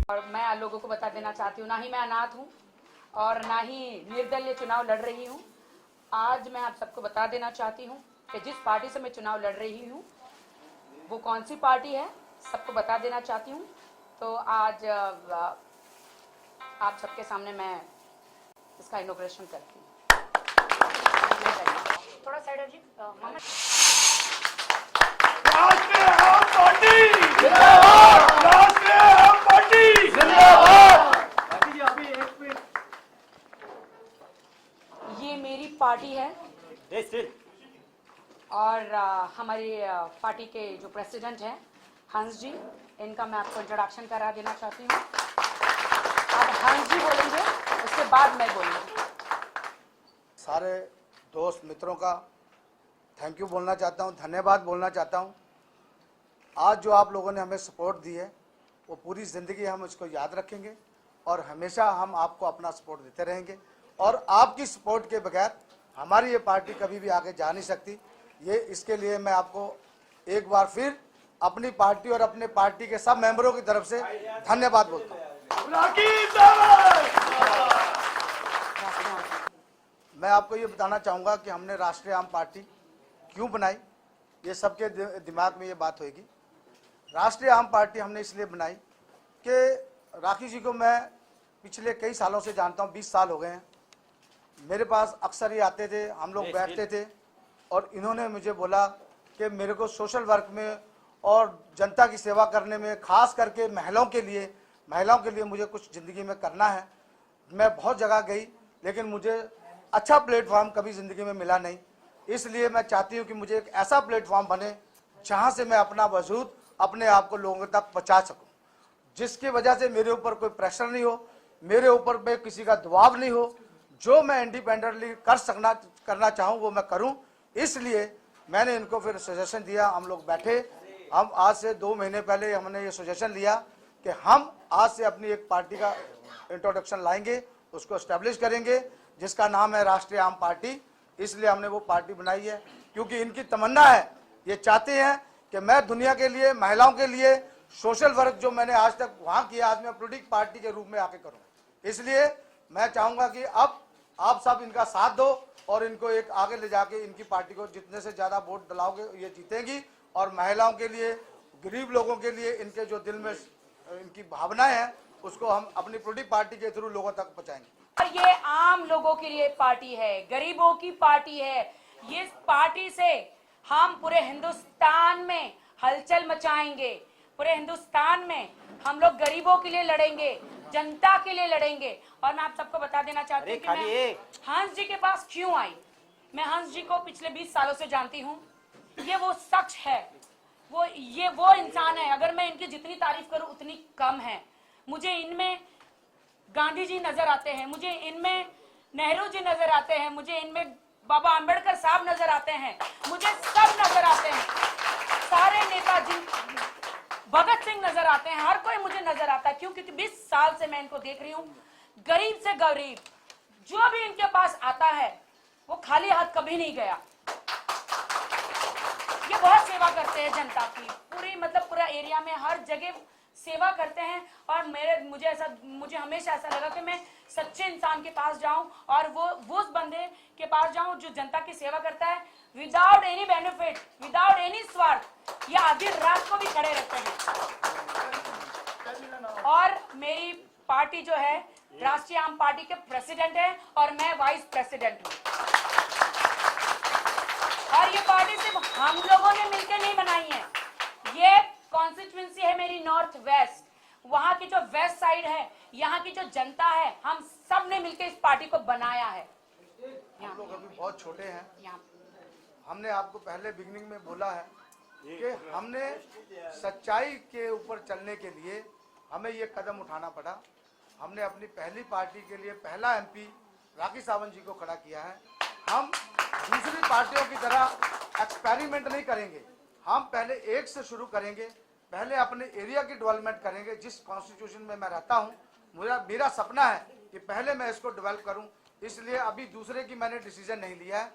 और मैं आप लोगों को बता देना चाहती हूँ, ना ही मैं अनाथ हूँ और ना ही निर्दलीय चुनाव लड़ रही हूँ। आज मैं आप सबको बता देना चाहती हूँ कि जिस पार्टी से मैं चुनाव लड़ रही हूँ वो कौन सी पार्टी है, सबको बता देना चाहती हूँ। तो आज आप सबके सामने मैं इसका इनॉग्रेशन करती हूँ। थोड़ा साइड हट जी मामा। राष्ट्रीय आम पार्टी जिंदाबाद, राष्ट्रीय आम पार्टी जिंदाबाद। जी अभी एक मिनट, ये मेरी पार्टी है और हमारी पार्टी के जो प्रेसिडेंट हैं हंस जी, इनका मैं आपको इंट्रोडक्शन करा देना चाहती हूँ। अब हंस जी बोलेंगे, उसके बाद मैं बोलूँगी। सारे दोस्त मित्रों का थैंक यू बोलना चाहता हूँ, धन्यवाद बोलना चाहता हूँ। आज जो आप लोगों ने हमें सपोर्ट दी है वो पूरी ज़िंदगी हम इसको याद रखेंगे और हमेशा हम आपको अपना सपोर्ट देते रहेंगे। और आपकी सपोर्ट के बगैर हमारी ये पार्टी कभी भी आगे जा नहीं सकती। ये इसके लिए मैं आपको एक बार फिर अपनी पार्टी और अपने पार्टी के सब मेंबरों की तरफ से धन्यवाद बोलता हूँ। मैं आपको ये बताना चाहूँगा कि हमने राष्ट्रीय आम पार्टी क्यों बनाई, ये सबके दिमाग में ये बात होगी। राष्ट्रीय आम पार्टी हमने इसलिए बनाई कि राखी जी को मैं पिछले कई सालों से जानता हूँ, 20 साल हो गए हैं। मेरे पास अक्सर ये आते थे, हम लोग बैठते थे और इन्होंने मुझे बोला कि मेरे को सोशल वर्क में और जनता की सेवा करने में, खास करके महिलाओं के लिए मुझे कुछ ज़िंदगी में करना है। मैं बहुत जगह गई लेकिन मुझे अच्छा प्लेटफॉर्म कभी ज़िंदगी में मिला नहीं। इसलिए मैं चाहती हूँ कि मुझे एक ऐसा प्लेटफॉर्म बने जहाँ से मैं अपना वजूद अपने आप को लोगों तक पहुँचा सकूँ, जिसकी वजह से मेरे ऊपर कोई प्रेशर नहीं हो, मेरे ऊपर पे किसी का दबाव नहीं हो। जो मैं इंडिपेंडेंटली करना चाहूँ वो मैं करूँ। इसलिए मैंने इनको फिर सजेशन दिया। हम लोग बैठे, हम आज से 2 महीने पहले हमने ये सजेशन लिया कि हम आज से अपनी एक पार्टी का इंट्रोडक्शन लाएंगे, उसको इस्टेब्लिश करेंगे जिसका नाम है राष्ट्रीय आम पार्टी। इसलिए हमने वो पार्टी बनाई है क्योंकि इनकी तमन्ना है, ये चाहते हैं कि मैं दुनिया के लिए, महिलाओं के लिए सोशल वर्क जो मैंने आज तक वहाँ किया, आज मैं पॉलिटिकल पार्टी के रूप में आके करूँ। इसलिए मैं चाहूँगा कि अब आप सब इनका साथ दो और इनको एक आगे ले जाके इनकी पार्टी को जितने से ज़्यादा वोट दिलाओगे ये जीतेंगी। और महिलाओं के लिए, गरीब लोगों के लिए इनके जो दिल में इनकी भावनाएं हैं उसको हम अपनी पॉलिटिकल पार्टी के थ्रू लोगों तक पहुँचाएंगे। और ये आम लोगों के लिए पार्टी है, गरीबों की पार्टी है। ये पार्टी से हम पूरे हिंदुस्तान में हलचल मचाएंगे। पूरे हिंदुस्तान में हम लोग गरीबों के लिए लड़ेंगे, जनता के लिए लड़ेंगे। और मैं आप सबको बता देना चाहती हूँ कि मैं हंस जी के पास क्यों आई। मैं हंस जी को पिछले 20 सालों से जानती हूँ। ये वो शख्स है, वो इंसान है, अगर मैं इनकी जितनी तारीफ करूँ उतनी कम है। मुझे इनमें गांधी जी नजर आते हैं, मुझे इनमें नेहरू जी नजर आते हैं, मुझे इनमें बाबा अंबेडकर साहब नजर आते हैं, मुझे सब नजर आते हैं, सारे नेताजी, भगत सिंह नजर आते हैं, हर कोई मुझे नजर आता है। क्यों? क्योंकि 20 साल से मैं इनको देख रही हूँ। गरीब से गरीब जो भी इनके पास आता है वो खाली हाथ कभी नहीं गया। ये बहुत सेवा करते हैं जनता की, पूरा एरिया में हर जगह सेवा करते हैं। और मुझे हमेशा ऐसा लगा कि मैं सच्चे इंसान के पास जाऊं और वो उस बंदे के पास जाऊं जो जनता की सेवा करता है without any benefit, without any स्वार्थ। ये आधी रात को भी खड़े रहते हैं। और मेरी पार्टी जो है राष्ट्रीय आम पार्टी के प्रेसिडेंट है और मैं वाइस प्रेसिडेंट हूँ। और ये पार्टी सिर्फ हम लोगों ने मिलकर नहीं बनाई है। ये कॉन्स्टिट्यूएंसी है मेरी नॉर्थ वेस्ट, वहां की जो वेस्ट साइड है, यहाँ की जो जनता है, हम सब ने मिलकर इस पार्टी को बनाया है। हम लोग अभी बहुत छोटे हैं। हमने आपको पहले बिगिनिंग में बोला है कि हमने सच्चाई के ऊपर चलने के लिए हमें ये कदम उठाना पड़ा। हमने अपनी पहली पार्टी के लिए पहला एमपी राखी सावंत जी को खड़ा किया है। हम दूसरी पार्टियों की तरह एक्सपेरिमेंट नहीं करेंगे, हम पहले एक से शुरू करेंगे, पहले अपने एरिया की डेवलपमेंट करेंगे। जिस कॉन्स्टिट्यूशन में मैं रहता हूँ, मेरा सपना है कि पहले मैं इसको डेवलप करूँ। इसलिए अभी दूसरे की मैंने डिसीजन नहीं लिया है।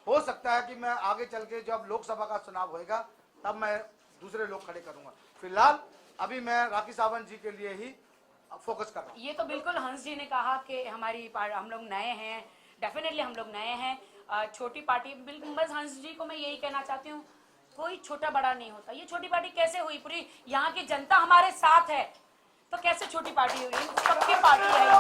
हो सकता है कि मैं आगे चल के जब लोकसभा का चुनाव होएगा तब मैं दूसरे लोग खड़े करूँगा। फिलहाल अभी मैं राखी सावंत जी के लिए ही फोकस कर रहा हूँ। ये तो बिल्कुल हंस जी ने कहा कि हम लोग नए हैं, डेफिनेटली हम लोग नए हैं, छोटी पार्टी, बिल्कुल। बस हंस जी को मैं यही कहना चाहती हूँ, कोई छोटा बड़ा नहीं होता। ये छोटी पार्टी कैसे हुई? पूरी यहाँ की जनता हमारे साथ है, तो कैसे छोटी पार्टी हुई? सबकी पार्टी है ये।